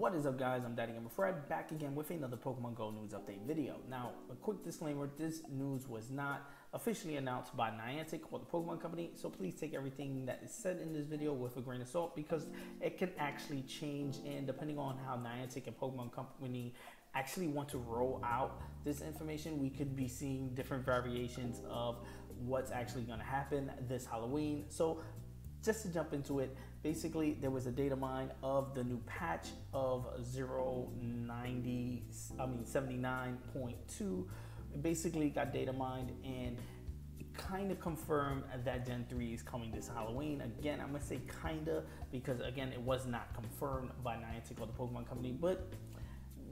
What is up, guys? I'm Daddy Gamer Fred, back again with another Pokemon Go news update video. Now, a quick disclaimer, this news was not officially announced by Niantic or the Pokemon Company, so please take everything that is said in this video with a grain of salt because it can actually change, and depending on how Niantic and Pokemon Company actually want to roll out this information, we could be seeing different variations of what's actually going to happen this Halloween. So just to jump into it, basically there was a data mine of the new patch of 79.2. Basically got data mined and kind of confirmed that Gen 3 is coming this Halloween. Again, I'm gonna say kinda because again, it was not confirmed by Niantic or the Pokemon Company, but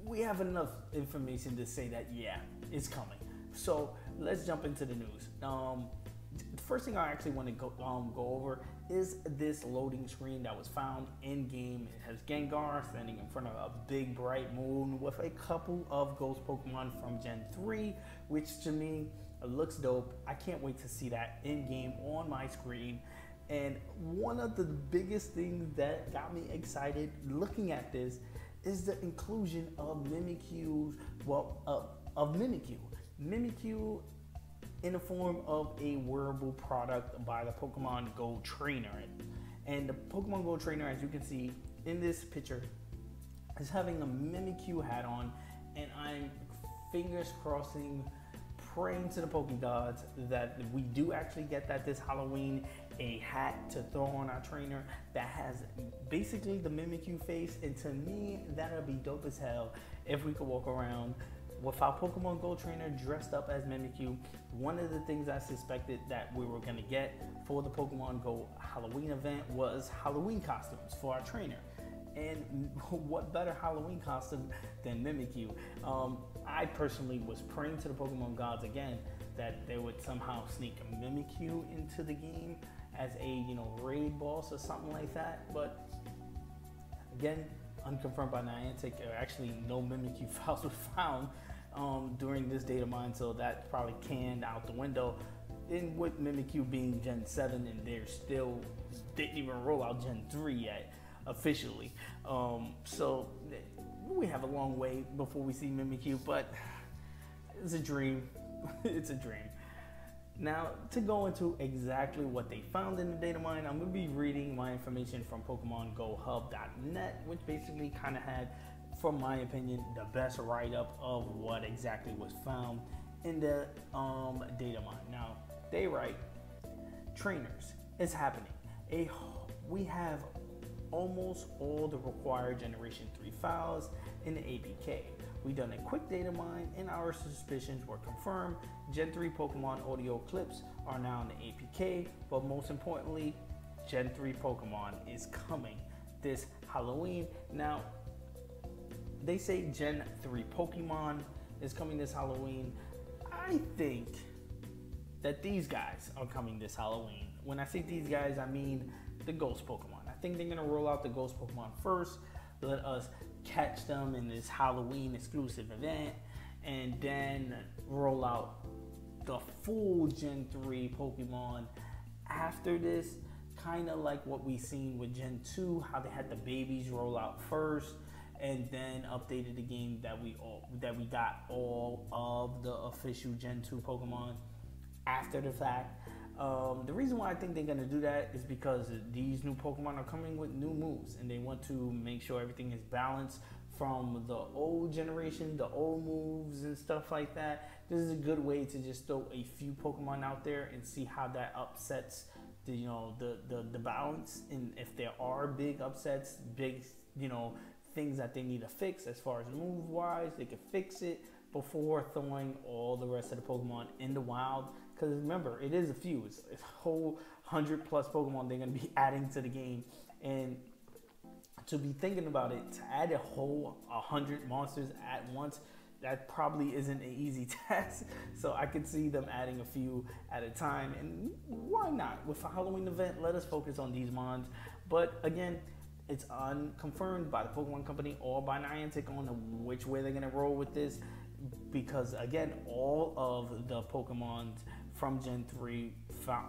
we have enough information to say that yeah, it's coming. So let's jump into the news. The first thing I actually want to go over is this loading screen that was found in game. It has Gengar standing in front of a big bright moon with a couple of ghost Pokemon from Gen 3, which to me looks dope. I can't wait to see that in game on my screen. And one of the biggest things that got me excited looking at this is the inclusion of Mimikyu, of Mimikyu. Mimikyu in the form of a wearable product by the Pokemon Go trainer. And the Pokemon Go trainer, as you can see in this picture, is having a Mimikyu hat on, and I'm fingers crossing, praying to the Pokegods that we do actually get that this Halloween, a hat to throw on our trainer that has basically the Mimikyu face. And to me, that'll be dope as hell if we could walk around with our Pokemon Go trainer dressed up as Mimikyu. One of the things I suspected that we were gonna get for the Pokemon Go Halloween event was Halloween costumes for our trainer. And what better Halloween costume than Mimikyu? I personally was praying to the Pokemon gods again that they would somehow sneak a Mimikyu into the game as a raid boss or something like that. But again, unconfirmed by Niantic, actually no Mimikyu files were found during this data mine, so that's probably canned out the window. And with Mimikyu being Gen 7 and didn't even roll out Gen 3 yet officially. So we have a long way before we see Mimikyu, but it's a dream. It's a dream. Now, to go into exactly what they found in the data mine, I'm going to be reading my information from PokemonGoHub.net, which basically kind of had, from my opinion, the best write-up of what exactly was found in the data mine. Now, they write, trainers, it's happening. We have almost all the required Generation 3 files in the APK. We done a quick data mine and our suspicions were confirmed. Gen 3 Pokemon audio clips are now in the APK, but most importantly, Gen 3 Pokemon is coming this Halloween. Now, they say Gen 3 Pokemon is coming this Halloween. I think that these guys are coming this Halloween. When I say these guys, I mean the ghost Pokemon. I think they're gonna roll out the ghost Pokemon first, let us catch them in this Halloween exclusive event, and then roll out the full Gen 3 Pokemon after this, kind of like what we seen with Gen 2, how they had the babies roll out first and then updated the game that we got all of the official Gen 2 Pokemon after the fact. The reason why I think they're gonna do that is because these new Pokemon are coming with new moves, and they want to make sure everything is balanced from the old generation, the old moves and stuff like that. This is a good way to just throw a few Pokemon out there and see how that upsets the balance, and if there are big upsets, big things that they need to fix as far as move wise, they can fix it before throwing all the rest of the Pokemon in the wild. Because remember, it is a few. It's a whole 100+ Pokemon they're going to be adding to the game. And to be thinking about it, to add a whole 100 monsters at once, that probably isn't an easy task. So I could see them adding a few at a time. And why not? With a Halloween event, let us focus on these mons. But again, it's unconfirmed by the Pokemon Company or by Niantic on which way they're going to roll with this. Because again, all of the Pokemon from Gen 3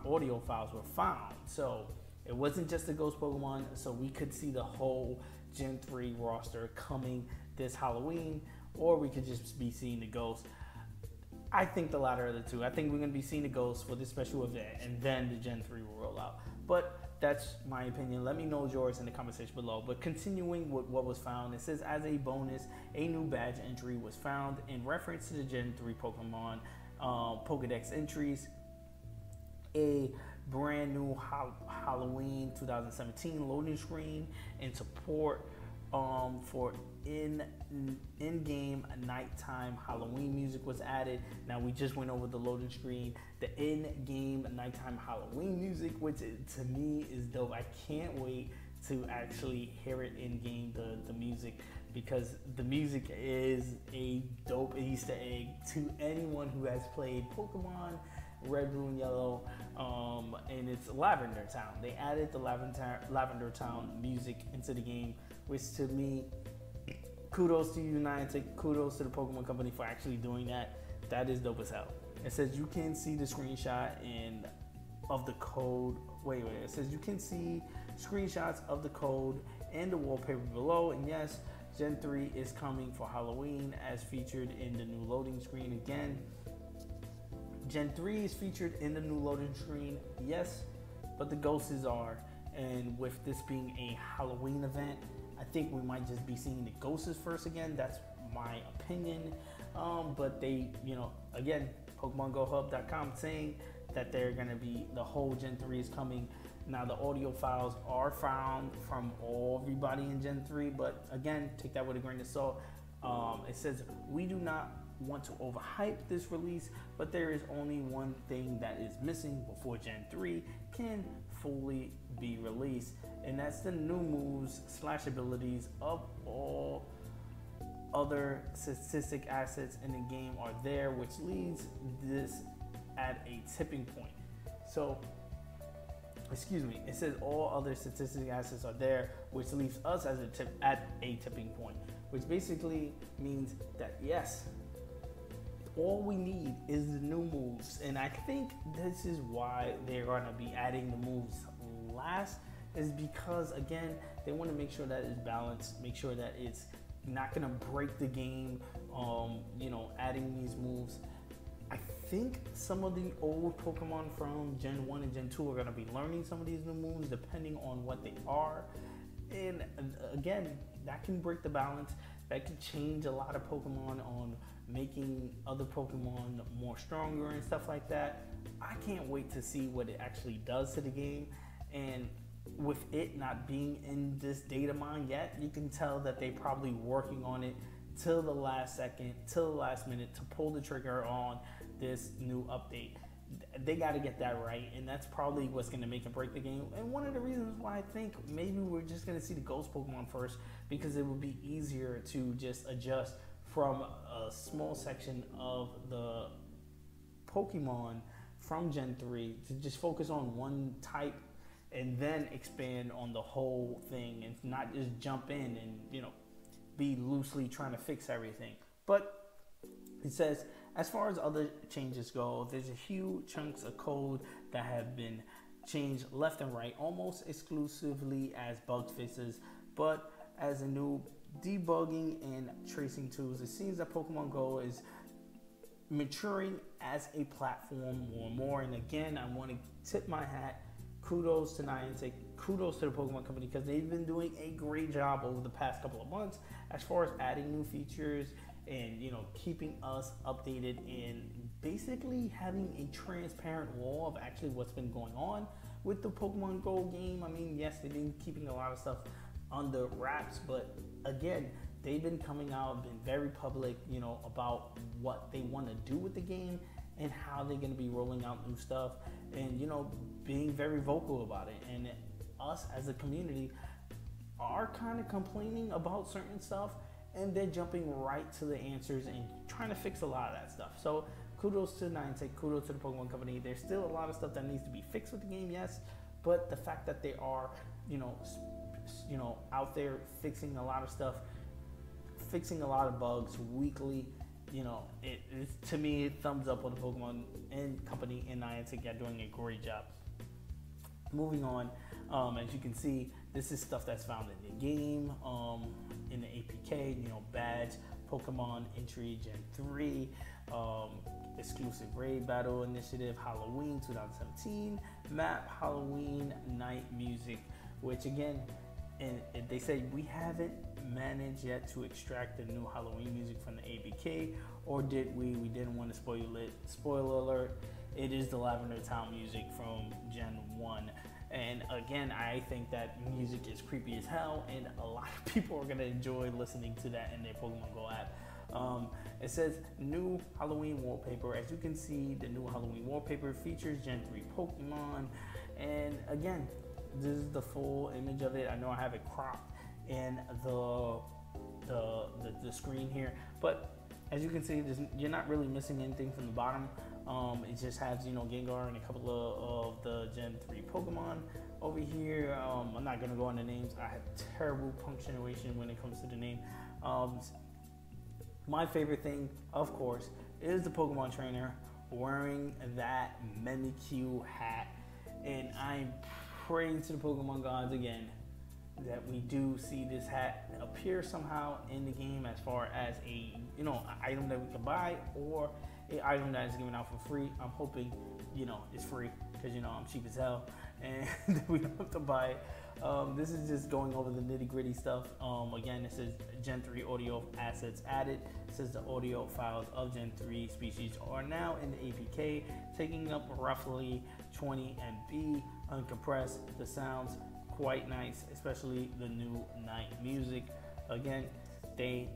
audio files were found. So it wasn't just the ghost Pokemon, so we could see the whole Gen 3 roster coming this Halloween, or we could just be seeing the ghosts. I think the latter of the two. I think we're going to be seeing the ghosts for this special event, and then the Gen 3 will roll out. But that's my opinion. Let me know yours in the comment section below. But continuing with what was found, it says as a bonus, a new badge entry was found in reference to the Gen 3 Pokemon Pokédex entries. A brand new Halloween 2017 loading screen and support for in-game nighttime Halloween music was added. Now we just went over the loading screen, the in-game nighttime Halloween music, which to me is dope. I can't wait to actually hear it in game, the music, because the music is a dope Easter egg to anyone who has played Pokemon Red, Blue, and Yellow, and it's Lavender Town. They added the Lavender Town music into the game, which to me, kudos to you, Niantic, kudos to the Pokemon Company for actually doing that. That is dope as hell. It says you can see the screenshot of the code. Wait, it says you can see screenshots of the code and the wallpaper below. And yes, Gen 3 is coming for Halloween as featured in the new loading screen. Again, Gen 3 is featured in the new loading screen, yes, but the ghosts are. And with this being a Halloween event, I think we might just be seeing the ghosts first again. That's my opinion. But they, again, PokemonGoHub.com saying that they're going to be, the whole Gen 3 is coming. Now, the audio files are found from everybody in Gen 3, but again, take that with a grain of salt. It says, we do not want to overhype this release, but there is only one thing that is missing before Gen 3 can fully be released, and that's the new moves / abilities of all other statistic assets in the game are there, which leads this at a tipping point. So, excuse me, it says all other statistic assets are there, which leaves us as at a tipping point, which basically means that yes, all we need is the new moves. And I think this is why they're going to be adding the moves last, is because again, they want to make sure that it's balanced, make sure that it's not going to break the game, adding these moves. I think some of the old Pokemon from Gen 1 and Gen 2 are going to be learning some of these new moves depending on what they are. And again, that can break the balance. That can change a lot of Pokemon on making other Pokemon more stronger and stuff like that. I can't wait to see what it actually does to the game. And with it not being in this data mine yet, you can tell that they're probably working on it till the last second, till the last minute to pull the trigger on this new update. They got to get that right, and that's probably what's going to make and break the game. And one of the reasons why I think maybe we're just going to see the ghost Pokemon first, because it would be easier to just adjust from a small section of the Pokemon from Gen 3 to just focus on one type and then expand on the whole thing, and not just jump in and be loosely trying to fix everything. But it says, as far as other changes go, there's a huge chunks of code that have been changed left and right, almost exclusively as bug fixes, but as a new debugging and tracing tools. It seems that Pokemon Go is maturing as a platform more and more. And again, I want to tip my hat. Kudos to Niantic, kudos to the Pokemon Company, because they've been doing a great job over the past couple of months as far as adding new features and keeping us updated and basically having a transparent wall of actually what's been going on with the Pokemon Go game. I mean, yes, they've been keeping a lot of stuff under wraps, but again, they've been coming out, been very public, about what they want to do with the game and how they're going to be rolling out new stuff, and being very vocal about it. And us as a community are kind of complaining about certain stuff, and they're jumping right to the answers and trying to fix a lot of that stuff. So kudos to Niantic, kudos to the Pokemon Company. There's still a lot of stuff that needs to be fixed with the game, yes, but the fact that they are out there fixing a lot of stuff, fixing a lot of bugs weekly, it's, to me, thumbs up on the Pokemon and Company and Niantic are doing a great job. Moving on, as you can see, this is stuff that's found in the game, in the APK, you know, badge, Pokemon Entry Gen 3, exclusive raid battle initiative, Halloween 2017, map, Halloween night music, which again, and they say we haven't managed yet to extract the new Halloween music from the APK, or did we? We didn't want to spoil it. Spoiler alert, it is the Lavender Town music from Gen 1. And again, I think that music is creepy as hell, and a lot of people are gonna enjoy listening to that in their Pokemon Go app. It says new Halloween wallpaper. As you can see, the new Halloween wallpaper features Gen 3 Pokemon, and again, this is the full image of it. I know I have it cropped in the screen here, but as you can see, you're not really missing anything from the bottom. It just has, you know, Gengar and a couple of the Gen 3 Pokemon over here. I'm not gonna go into names. I have terrible punctuation when it comes to the name. My favorite thing, of course, is the Pokemon trainer wearing that Mimikyu hat, and I'm praying to the Pokemon gods again that we do see this hat appear somehow in the game, as far as a, you know, an item that we can buy, or an item that is given out for free. I'm hoping, you know, it's free, because, you know, I'm cheap as hell and we don't have to buy it. This is just going over the nitty gritty stuff. Again, it says Gen 3 audio assets added. It says the audio files of Gen 3 species are now in the APK, taking up roughly 20 MB uncompressed. The sounds quite nice, especially the new night music. Again, they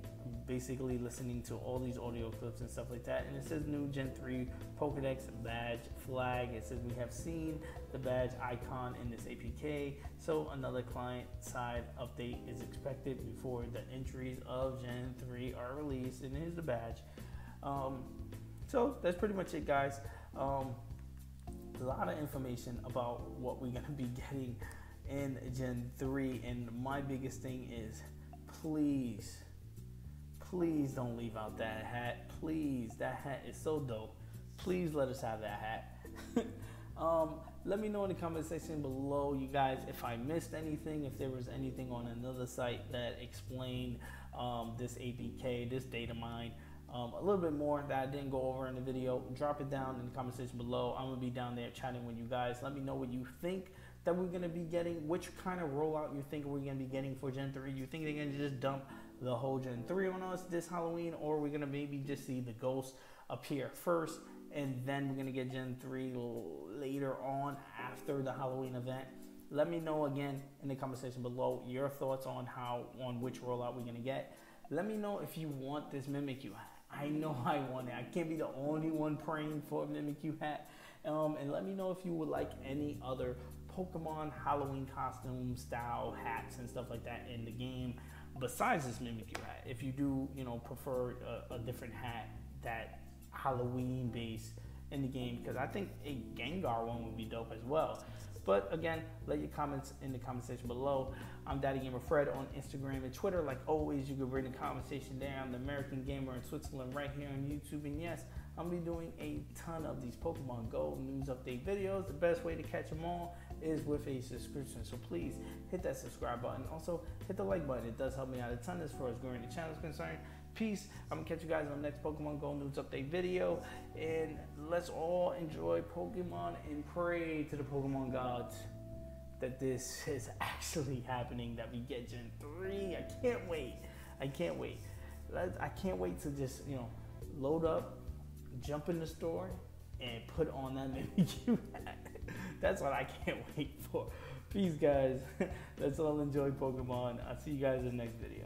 basically listening to all these audio clips and stuff like that. And it says new Gen 3 Pokédex badge flag. It says we have seen the badge icon in this APK, so another client side update is expected before the entries of Gen 3 are released. And here's the badge. So that's pretty much it, guys. A lot of information about what we're gonna be getting in Gen 3, and my biggest thing is, please don't leave out that hat. Please, that hat is so dope. Please let us have that hat. Let me know in the comment section below, you guys, if I missed anything, if there was anything on another site that explained this APK, this data mine, a little bit more that I didn't go over in the video. Drop it down in the comment section below. I'm gonna be down there chatting with you guys. Let me know what you think that we're gonna be getting, which kind of rollout you think we're gonna be getting for Gen 3. You think they're gonna just dump the whole Gen 3 on us this Halloween, or we're gonna maybe just see the ghosts appear first and then we're gonna get Gen 3 later on after the Halloween event? Let me know again in the comment section below your thoughts on which rollout we're gonna get. Let me know if you want this Mimikyu hat. I know I want it. I can't be the only one praying for a Mimikyu hat. And let me know if you would like any other Pokemon Halloween costume style hats and stuff like that in the game besides this Mimikyu hat. If you do, you know, prefer a different hat that Halloween based in the game, because I think a Gengar one would be dope as well. But again, let your comments in the comment section below. I'm Daddy Gamer Fred on Instagram and Twitter. Like always, you can bring the conversation there. I'm the American Gamer in Switzerland right here on YouTube. And yes, I'm gonna be doing a ton of these Pokemon Go news update videos. The best way to catch them all is with a subscription. So please hit that subscribe button. Also, hit the like button. It does help me out a ton as far as growing the channel is concerned. Peace. I'm gonna catch you guys on the next Pokemon Go news update video. And let's all enjoy Pokemon and pray to the Pokemon gods that this is actually happening, that we get Gen 3. I can't wait. I can't wait. I can't wait to just, you know, load up, jump in the store, and put on that Mimikyu hat. That's what I can't wait for. Peace, guys. Let's all enjoy Pokemon. I'll see you guys in the next video.